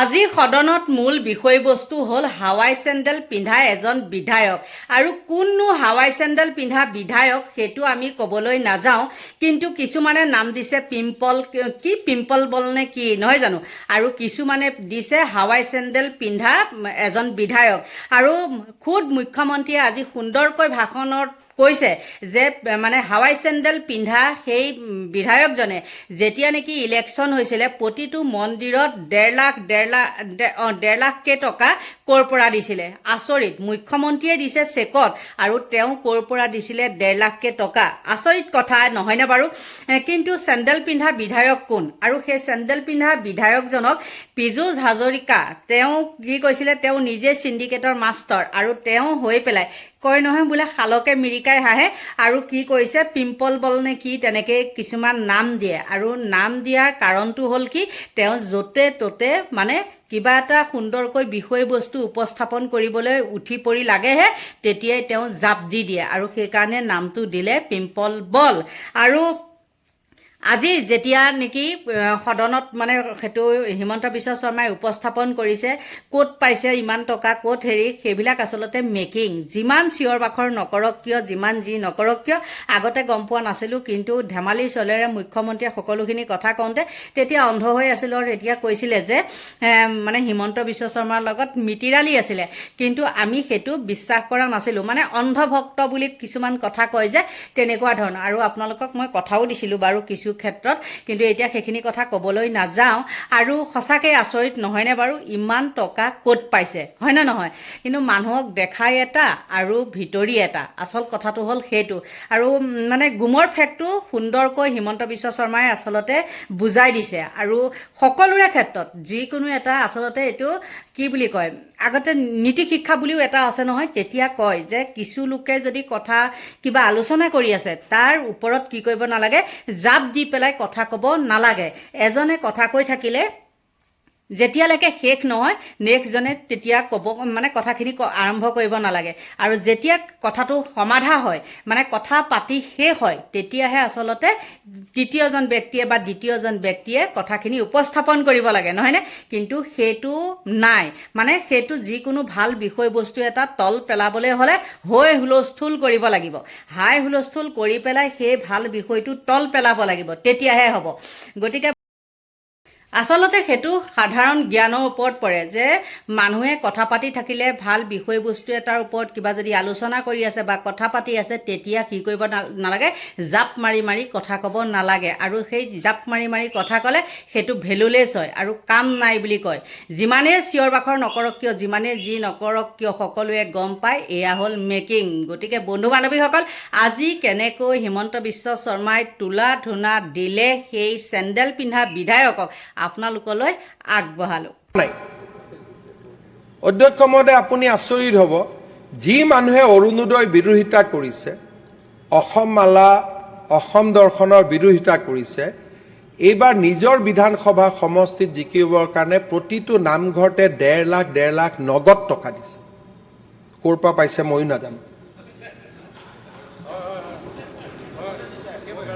আজি সদনত মূল বিষয়বস্তু হ'ল হাৱাই চেণ্ডেল পিন্ধা এজন বিধায়ক আৰু কোননো হাৱাই চেণ্ডেল পিন্ধা বিধায়ক সেইটো আমি ক'বলৈ নাযাওঁ, কিন্তু কিছুমানে নাম দিছে পিম্পল বল নে কি নহয় জানো, আৰু কিছুমানে দিছে হাৱাই চেণ্ডেল পিন্ধা এজন বিধায়ক। আৰু খুদ মুখ্যমন্ত্ৰীয়ে আজি সুন্দৰকৈ ভাষণত কৈছে যে মানে হাৱাই চেণ্ডেল পিন্ধা সেই বিধায়কজনে যেতিয়া নেকি ইলেকশ্যন হৈছিলে প্ৰতিটো মন্দিৰত ডেৰ লাখকৈ টকা ক'ৰ পৰা দিছিলে। আচৰিত, মুখ্যমন্ত্ৰীয়ে দিছে চেকত আৰু তেওঁ ক'ৰ পৰা দিছিলে 1.5 লাখকৈ টকা। আচৰিত কথা নহয়নে বাৰু? কিন্তু চেণ্ডেল পিন্ধা বিধায়ক কোন? আৰু সেই চেণ্ডেল পিন্ধা বিধায়কজনক পীযুষ হাজৰিকা, তেওঁ কি কৈছিলে, তেওঁ নিজে চিণ্ডিকেটৰ মাষ্টৰ আৰু তেওঁ হৈ পেলাই কয় নহয় বোলে শালকে মিৰিকাই হাঁহে, আৰু কি কৰিছে পিম্পল বল নে কি তেনেকৈ কিছুমান নাম দিয়ে। আৰু নাম দিয়াৰ কাৰণটো হ'ল কি, তেওঁ য'তে ত'তে মানে কিবা এটা সুন্দৰকৈ বিষয়বস্তু উপস্থাপন কৰিবলৈ উঠি পৰি লাগেহে তেতিয়াই তেওঁ জাপ দি দিয়ে, আৰু সেইকাৰণে নামটো দিলে পিম্পল বল। আৰু আজি যেতিয়া নেকি সদনত মানে সেইটো হিমন্ত বিশ্ব শৰ্মাই উপস্থাপন কৰিছে, ক'ত পাইছে ইমান টকা, ক'ত সেইবিলাক আচলতে মেকিং। যিমান চিঞৰ বাখৰ নকৰক কিয়, যিমান যি নকৰক কিয়, আগতে গম পোৱা নাছিলোঁ, কিন্তু ধেমালি চলেৰে মুখ্যমন্ত্ৰীয়ে সকলোখিনি কথা কওঁতে তেতিয়া অন্ধ হৈ আছিলোঁ আৰু তেতিয়া কৈছিলে যে মানে হিমন্ত বিশ্ব শৰ্মাৰ লগত মিতিৰালি আছিলে, কিন্তু আমি সেইটো বিশ্বাস কৰা নাছিলোঁ। মানে অন্ধভক্ত বুলি কিছুমান কথা কয় যে, তেনেকুৱা ধৰণৰ। আৰু আপোনালোকক মই কথাও দিছিলোঁ বাৰু কিছু ক্ষেত্ৰত, কিন্তু এতিয়া সেইখিনি কথা ক'বলৈ নাযাওঁ। আৰু সঁচাকৈ আচৰিত নহয়নে বাৰু, ইমান টকা ক'ত পাইছে, হয়নে নহয়? কিন্তু মানুহক দেখাই এটা আৰু ভিতৰি এটা, আচল কথাটো হ'ল সেইটো। আৰু মানে গুমৰ ফেকটো সুন্দৰকৈ হিমন্ত বিশ্ব শৰ্মাই আচলতে বুজাই দিছে। আৰু সকলোৰে ক্ষেত্ৰত যিকোনো এটা আচলতে এইটো কি বুলি কয়, আগতে নীতি শিক্ষা বুলিও এটা আছে নহয়, তেতিয়া কয় যে কিছু লোকে যদি কথা কিবা আলোচনা কৰি আছে তাৰ ওপৰত কি কৰিব নালাগে, জাপ দি পেলাই কথা ক'ব নালাগে। এজনে কথা কৈ থাকিলে যেতিয়ালৈকে শেষ নহয় নেক্সটজনে তেতিয়া ক'ব, মানে কথাখিনি আৰম্ভ কৰিব নালাগে। আৰু যেতিয়া কথাটো সমাধা হয়, মানে কথা পাতি শেষ হয়, তেতিয়াহে আচলতে তৃতীয়জন ব্যক্তিয়ে বা দ্বিতীয়জন ব্যক্তিয়ে কথাখিনি উপস্থাপন কৰিব লাগে, নহয়নে? কিন্তু সেইটো নাই। মানে সেইটো যিকোনো ভাল বিষয়বস্তু এটা তল পেলাবলৈ হ'লে হৈ হুলস্থুল কৰিব লাগিব, হাই হুলস্থুল কৰি পেলাই সেই ভাল বিষয়টো তল পেলাব লাগিব, তেতিয়াহে হ'ব। গতিকে আচলতে সেইটো সাধাৰণ জ্ঞানৰ ওপৰত পৰে যে মানুহে কথা পাতি থাকিলে ভাল বিষয়বস্তু এটাৰ ওপৰত কিবা যদি আলোচনা কৰি আছে বা কথা পাতি আছে, তেতিয়া কি কৰিব নালাগে, জাপ মাৰি মাৰি কথা ক'ব নালাগে। আৰু সেই জাপ মাৰি মাৰি কথা ক'লে সেইটো ভেলুলেছ হয় আৰু কাম নাই বুলি কয়। যিমানেই চিঞৰ বাখৰ নকৰক কিয়, যিমানেই যি নকৰক কিয়, সকলোৱে গম পায় এয়া হ'ল মেকিং। গতিকে বন্ধু বান্ধৱীসকল, আজি কেনেকৈ হিমন্ত বিশ্ব শৰ্মাই তোলা ধূনা দিলে সেই চেণ্ডেল পিন্ধা বিধায়কক আপোনালোকলৈ আগবঢ়ালোঁ। অধ্যক্ষ মহোদয়, আপুনি আচৰিত হ'ব, যি মানুহে অৰুণোদয় বিৰোধিতা কৰিছে, অসম মালা, অসম দৰ্শনৰ বিৰোধিতা কৰিছে, এইবাৰ নিজৰ বিধানসভা সমষ্টিত জিকিবৰ কাৰণে প্ৰতিটো নামঘৰতে 1.5 লাখ নগদ টকা দিছে। ক'ৰ পৰা পাইছে ময়ো নাজানো।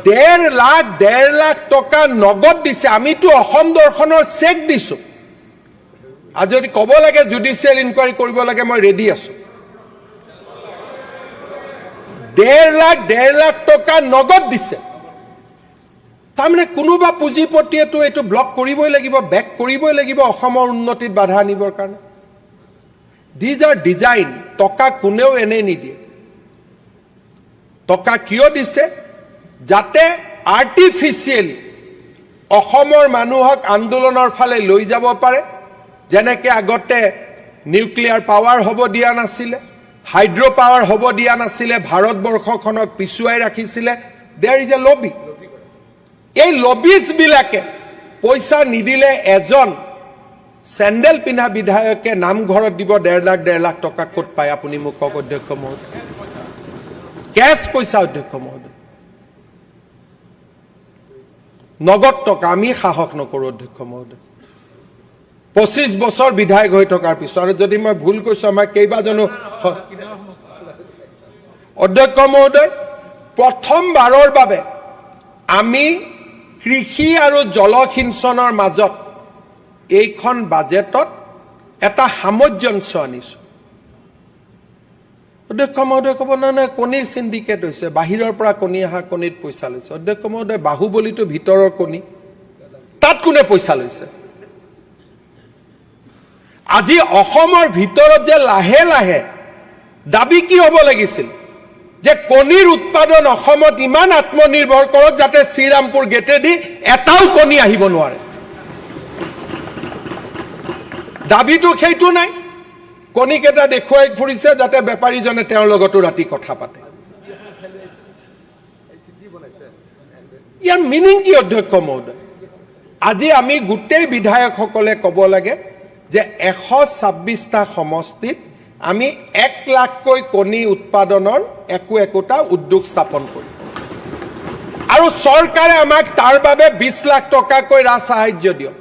1.5 লাখ টকা নগদ দিছে। আমিতো অসম দৰ্শনৰ চেক দিছোঁ। আৰু যদি ক'ব লাগে জুডিচিয়েল ইনকুৱাৰী কৰিব লাগে, মই ৰেডি আছোঁ। 1.5 লাখ টকা নগদ দিছে। তাৰমানে কোনোবা পুঁজিপতিয়েতো এইটো ব্লক কৰিবই লাগিব, বেক কৰিবই লাগিব অসমৰ উন্নতিত বাধা আনিবৰ কাৰণে। These are design. টকা কোনেও এনেই নিদিয়ে। টকা কিয় দিছে? যাতে আৰ্টিফিচিয়েলি অসমৰ মানুহক আন্দোলনৰ ফালে লৈ যাব পাৰে। যেনেকৈ আগতে নিউক্লিয়াৰ পাৱাৰ হ'ব দিয়া নাছিলে, হাইড্ৰ পাৱাৰ হ'ব দিয়া নাছিলে, ভাৰতবৰ্ষখনক পিছুৱাই ৰাখিছিলে। দেয়াৰ ইজ এ লবি। এই লবিজবিলাকে পইচা নিদিলে এজন চেণ্ডেল পিন্ধা বিধায়কে নামঘৰত দিব 1.5 লাখ টকা ক'ত পায় আপুনি মোক কওক অধ্যক্ষ মহোদয়। কেছ পইচা অধ্যক্ষ মহোদয়, নগদ টকা। আমি সাহস নকৰোঁ অধ্যক্ষ মহোদয়, 25 বছৰ বিধায়ক হৈ থকাৰ পিছত। আৰু যদি মই ভুল কৈছোঁ, আমাৰ কেইবাজনো অধ্যক্ষ মহোদয়, প্ৰথমবাৰৰ বাবে আমি কৃষি আৰু জলসিঞ্চনৰ মাজত এইখন বাজেটত এটা সামঞ্জস্য আনিছোঁ। অধ্যক্ষ মহোদয় ক'ব নহয় কণীৰ চিণ্ডিকেট হৈছে, বাহিৰৰ পৰা কণী অহা কণীত পইচা লৈছে। অধ্যক্ষ মহোদয় বাহুবলীটো ভিতৰৰ কণী, তাত কোনে পইচা লৈছে? আজি অসমৰ ভিতৰত যে লাহে লাহে দাবী কি হ'ব লাগিছিল যে কণীৰ উৎপাদন অসমত ইমান আত্মনিৰ্ভৰ কৰক যাতে শ্ৰীৰামপুৰ গেটেদি এটাও কণী আহিব নোৱাৰে। দাবীটো সেইটো নাই। কণীকেইটা দেখুৱাই ফুৰিছে যাতে বেপাৰীজনে তেওঁৰ লগতো ৰাতি কথা পাতে। ইয়াৰ মিনিং কি অধ্যক্ষ মহোদয়? আজি আমি গোটেই বিধায়কসকলে ক'ব লাগে যে 126টা সমষ্টিত আমি 1 লাখকৈ কণী উৎপাদনৰ একোটা উদ্যোগ স্থাপন কৰিম আৰু চৰকাৰে আমাক তাৰ বাবে 20 লাখ টকাকৈ ৰাজ সাহায্য দিয়ক।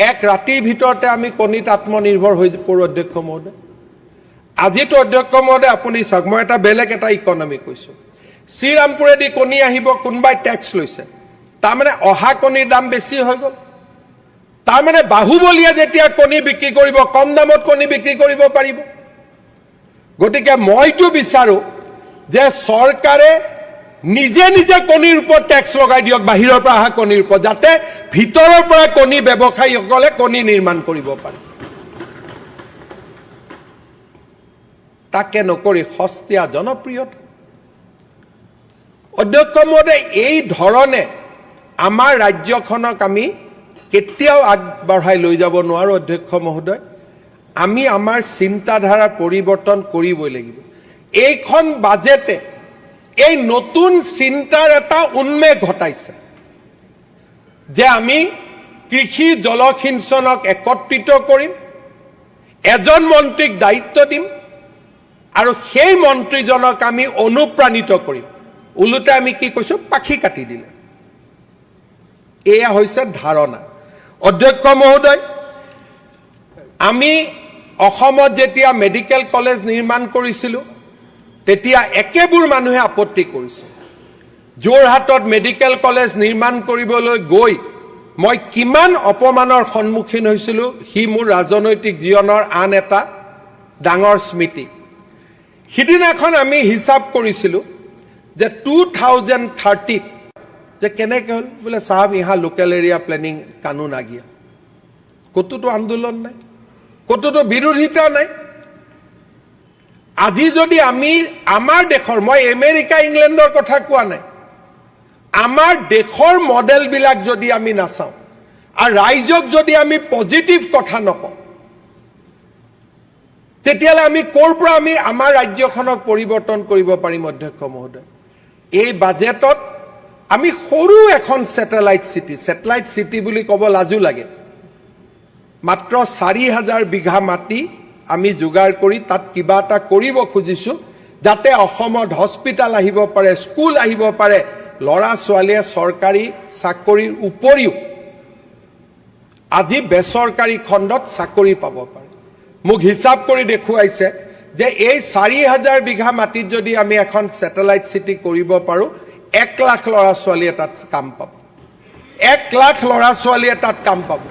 এক ৰাতিৰ ভিতৰতে আমি কণীত আত্মনিৰ্ভৰ হৈ পৰোঁ। অধ্যক্ষ মহোদয় আজিতো অধ্যক্ষ মহোদয় আপুনি চাওক, মই এটা বেলেগ এটা ইকনমি কৈছোঁ। শ্ৰীৰামপুৰেদি কণী আহিব, কোনোবাই টেক্স লৈছে, তাৰমানে অহা কণীৰ দাম বেছি হৈ গ'ল। তাৰমানে বাহুবলীয়ে যেতিয়া কণী বিক্ৰী কৰিব, কম দামত কণী বিক্ৰী কৰিব পাৰিব। গতিকে মইতো বিচাৰোঁ যে চৰকাৰে নিজে নিজে কণীৰ ওপৰত টেক্স লগাই দিয়ক, বাহিৰৰ পৰা অহা কণীৰ ওপৰত, যাতে ভিতৰৰ পৰা কণী ব্যৱসায়ীসকলে কণী নিৰ্মাণ কৰিব পাৰে। তাকে নকৰি সস্তীয়া জনপ্ৰিয়তা। অধ্যক্ষ মহোদয় এই ধৰণে আমাৰ ৰাজ্যখনক আমি কেতিয়াও আগবঢ়াই লৈ যাব নোৱাৰোঁ। অধ্যক্ষ মহোদয় আমি আমাৰ চিন্তাধাৰা পৰিৱৰ্তন কৰিবই লাগিব। এইখন বাজেটে এই নতুন চিন্তাৰ এটা উন্মেষ ঘটাইছে যে আমি কৃষি জলসিঞ্চনক একত্ৰিত কৰিম, এজন মন্ত্ৰীক দায়িত্ব দিম আৰু সেই মন্ত্ৰীজনক আমি অনুপ্ৰাণিত কৰিম। ওলোটাই আমি কি কৈছোঁ, পাখি কাটি দিলে। এয়া হৈছে ধাৰণা। অধ্যক্ষ মহোদয় আমি অসমত যেতিয়া মেডিকেল কলেজ নিৰ্মাণ কৰিছিলোঁ তেতিয়া একেবোৰ মানুহে আপত্তি কৰিছিল। যোৰহাটত মেডিকেল কলেজ নিৰ্মাণ কৰিবলৈ গৈ মই কিমান অপমানৰ সন্মুখীন হৈছিলোঁ, সি মোৰ ৰাজনৈতিক জীৱনৰ আন এটা ডাঙৰ স্মৃতি। সিদিনাখন আমি হিচাপ কৰিছিলোঁ যে 2030 যে কেনেকৈ হ'ল, বোলে চাহাব ইহা লোকেল এৰিয়া প্লেনিং কানুন আ গিয়া। ক'তোতো আন্দোলন নাই, ক'তোতো বিৰোধিতা নাই। আজি যদি আমি আমাৰ দেশৰ, মই আমেৰিকা ইংলেণ্ডৰ কথা কোৱা নাই, আমাৰ দেশৰ মডেলবিলাক যদি আমি নাচাওঁ আৰু ৰাইজক যদি আমি পজিটিভ কথা নকওঁ, তেতিয়াহ'লে আমি ক'ৰ পৰা আমি আমাৰ ৰাজ্যখনক পৰিৱৰ্তন কৰিব পাৰিম? অধ্যক্ষ মহোদয় এই বাজেটত আমি সৰু এখন ছেটেলাইট চিটি বুলি ক'ব লাজো লাগে, মাত্ৰ 4,000 বিঘা মাটি আমি যোগাৰ কৰি তাত কিবা এটা কৰিব খুজিছোঁ, যাতে অসমত হস্পিটাল আহিব পাৰে, স্কুল আহিব পাৰে, ল'ৰা ছোৱালীয়ে চৰকাৰী চাকৰিৰ উপৰিও আজি বেচৰকাৰী খণ্ডত চাকৰি পাব পাৰে। মোক হিচাপ কৰি দেখুৱাইছে যে এই 4,000 বিঘা মাটিত যদি আমি এখন ছেটেলাইট চিটি কৰিব পাৰোঁ, 1 লাখ ল'ৰা ছোৱালীয়ে তাত কাম পাব। 1 লাখ ল'ৰা ছোৱালীয়ে তাত কাম পাব।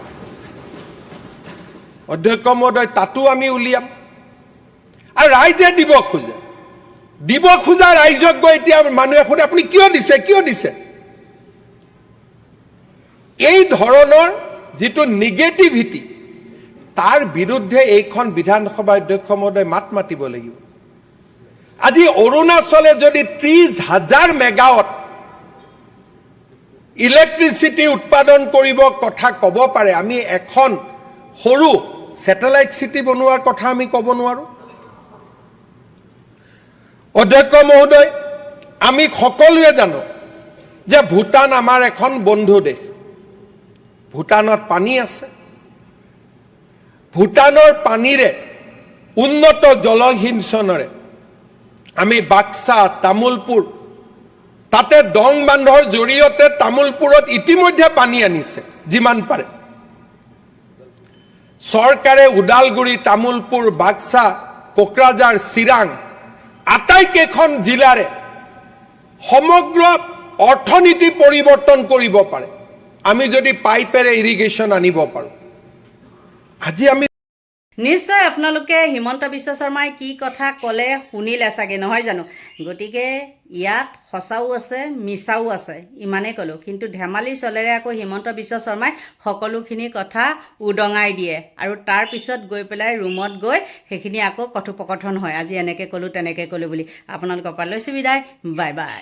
অধ্যক্ষ মহোদয় তাতো আমি উলিয়াম। আৰু ৰাইজে দিব খোজা ৰাইজক গৈ এতিয়া মানুহে সোধে আপুনি কিয় দিছে? এই ধৰণৰ যিটো নিগেটিভিটি, তাৰ বিৰুদ্ধে এইখন বিধানসভা অধ্যক্ষ মহোদয় মাত মাতিব লাগিব। আজি অৰুণাচলে যদি 30,000 মেগাৱাট ইলেক্ট্ৰিচিটি উৎপাদন কৰিব কথা ক'ব পাৰে, আমি এখন সৰু ছেটেলাইট চিটি বনোৱাৰ কথা আমি ক'ব নোৱাৰোঁ? অধ্যক্ষ মহোদয় আমি সকলোৱে জানো যে ভূটান আমাৰ এখন বন্ধু দেশ। ভূটানত পানী আছে, ভূটানৰ পানীৰে উন্নত জলসিঞ্চনেৰে আমি বাক্সা, তামোলপুৰ, তাতে দং বান্ধৰ জৰিয়তে তামোলপুৰত ইতিমধ্যে পানী আনিছে যিমান পাৰে। চৰকাৰে ওদালগুৰি, তামোলপুৰ, বাক্সা, কোকৰাঝাৰ, চিৰাং আটাইকেইখন জিলাৰে সমগ্ৰ অৰ্থনীতি পৰিৱৰ্তন কৰিব পাৰে আমি যদি পাইপেৰে ইৰিগেশ্যন আনিব পাৰোঁ। আজি আমি নিশ্চয় আপোনালোকে হিমন্ত বিশ্ব শৰ্মাই কি কথা ক'লে শুনিলে চাগে নহয় জানো গতিকে ইয়াত সঁচাও আছে মিছাও আছে ইমানেই ক'লোঁ কিন্তু ধেমালি চলেৰে আকৌ হিমন্ত বিশ্ব শৰ্মাই সকলোখিনি কথা উদঙাই দিয়ে আৰু তাৰ পিছত গৈ পেলাই ৰুমত গৈ সেইখিনি আকৌ কথোপকথন হয় আজি এনেকৈ ক'লোঁ তেনেকৈ ক'লোঁ বুলি আপোনালোকৰ পৰা লৈছোঁ বিদায় বাই বাই